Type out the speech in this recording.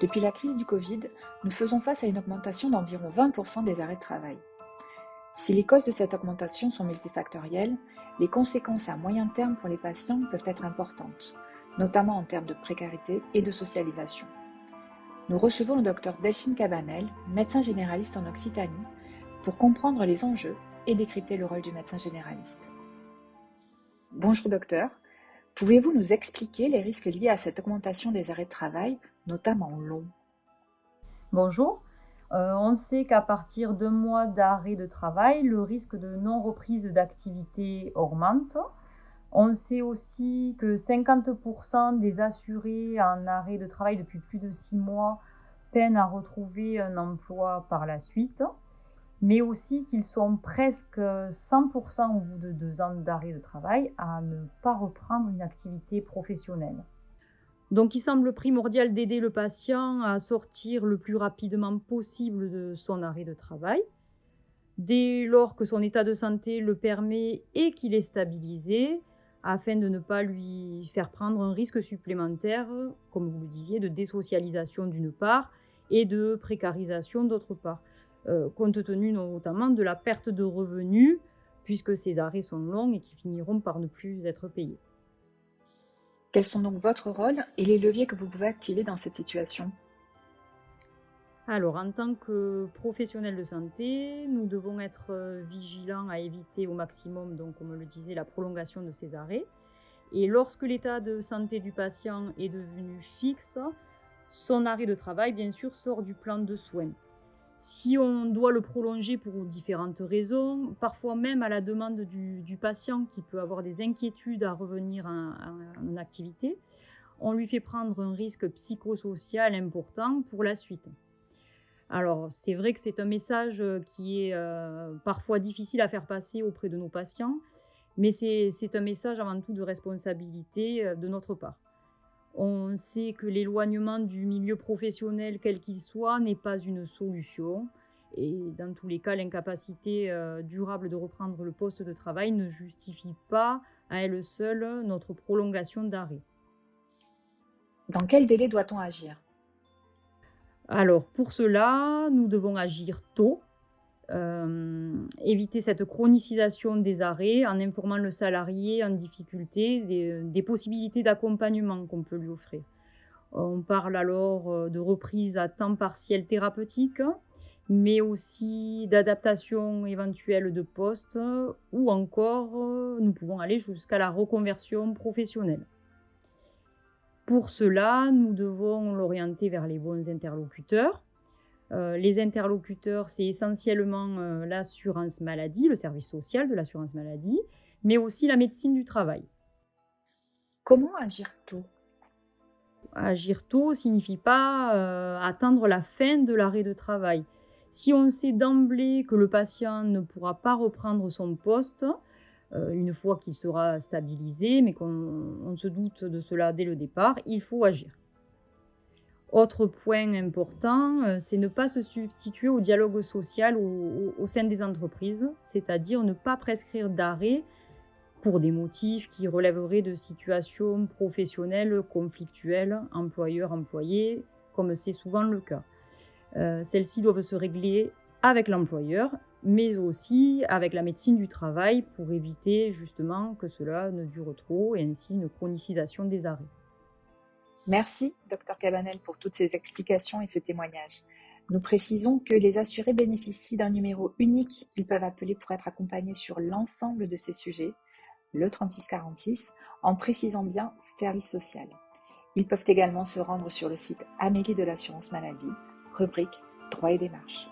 Depuis la crise du Covid, nous faisons face à une augmentation d'environ 20% des arrêts de travail. Si les causes de cette augmentation sont multifactorielles, les conséquences à moyen terme pour les patients peuvent être importantes, notamment en termes de précarité et de socialisation. Nous recevons le docteur Delphine Cabanel, médecin généraliste en Occitanie, pour comprendre les enjeux et décrypter le rôle du médecin généraliste. Bonjour docteur, pouvez-vous nous expliquer les risques liés à cette augmentation des arrêts de travail, notamment longs? Bonjour. On sait qu'à partir d'un mois d'arrêt de travail, le risque de non-reprise d'activité augmente. On sait aussi que 50% des assurés en arrêt de travail depuis plus de 6 mois peinent à retrouver un emploi par la suite, mais aussi qu'ils sont presque 100% au bout de 2 ans d'arrêt de travail à ne pas reprendre une activité professionnelle. Donc il semble primordial d'aider le patient à sortir le plus rapidement possible de son arrêt de travail, dès lors que son état de santé le permet et qu'il est stabilisé, afin de ne pas lui faire prendre un risque supplémentaire, comme vous le disiez, de désocialisation d'une part et de précarisation d'autre part, compte tenu notamment de la perte de revenus, puisque ces arrêts sont longs et qui finiront par ne plus être payés. Quels sont donc votre rôle et les leviers que vous pouvez activer dans cette situation? Alors, en tant que professionnels de santé, nous devons être vigilants à éviter au maximum, donc, comme le disait, la prolongation de ces arrêts. Et lorsque l'état de santé du patient est devenu fixe, son arrêt de travail, bien sûr, sort du plan de soins. Si on doit le prolonger pour différentes raisons, parfois même à la demande du patient qui peut avoir des inquiétudes à revenir en activité, on lui fait prendre un risque psychosocial important pour la suite. Alors, c'est vrai que c'est un message, qui est, parfois difficile à faire passer auprès de nos patients, mais c'est un message avant tout de responsabilité, de notre part. On sait que l'éloignement du milieu professionnel, quel qu'il soit, n'est pas une solution et dans tous les cas, l'incapacité, durable de reprendre le poste de travail ne justifie pas à elle seule notre prolongation d'arrêt. Dans quel délai doit-on agir? Alors pour cela, nous devons agir tôt. Éviter cette chronicisation des arrêts en informant le salarié en difficulté des possibilités d'accompagnement qu'on peut lui offrir. On parle alors, de reprise à temps partiel thérapeutique, mais aussi d'adaptation éventuelle de poste, ou encore, nous pouvons aller jusqu'à la reconversion professionnelle. Pour cela, nous devons l'orienter vers les bons interlocuteurs. Les interlocuteurs, c'est essentiellement, l'assurance maladie, le service social de l'assurance maladie, mais aussi la médecine du travail. Comment agir tôt? Agir tôt signifie pas, attendre la fin de l'arrêt de travail. Si on sait d'emblée que le patient ne pourra pas reprendre son poste, une fois qu'il sera stabilisé, mais qu'on se doute de cela dès le départ, il faut agir. Autre point important, c'est ne pas se substituer au dialogue social au sein des entreprises, c'est-à-dire ne pas prescrire d'arrêt pour des motifs qui relèveraient de situations professionnelles conflictuelles, employeur-employé, comme c'est souvent le cas. Celles-ci doivent se régler avec l'employeur, mais aussi avec la médecine du travail pour éviter justement que cela ne dure trop et ainsi une chronicisation des arrêts. Merci, docteur Cabanel, pour toutes ces explications et ce témoignage. Nous précisons que les assurés bénéficient d'un numéro unique qu'ils peuvent appeler pour être accompagnés sur l'ensemble de ces sujets, le 3646, en précisant bien service social. Ils peuvent également se rendre sur le site Amélie de l'assurance maladie, rubrique droits et démarches.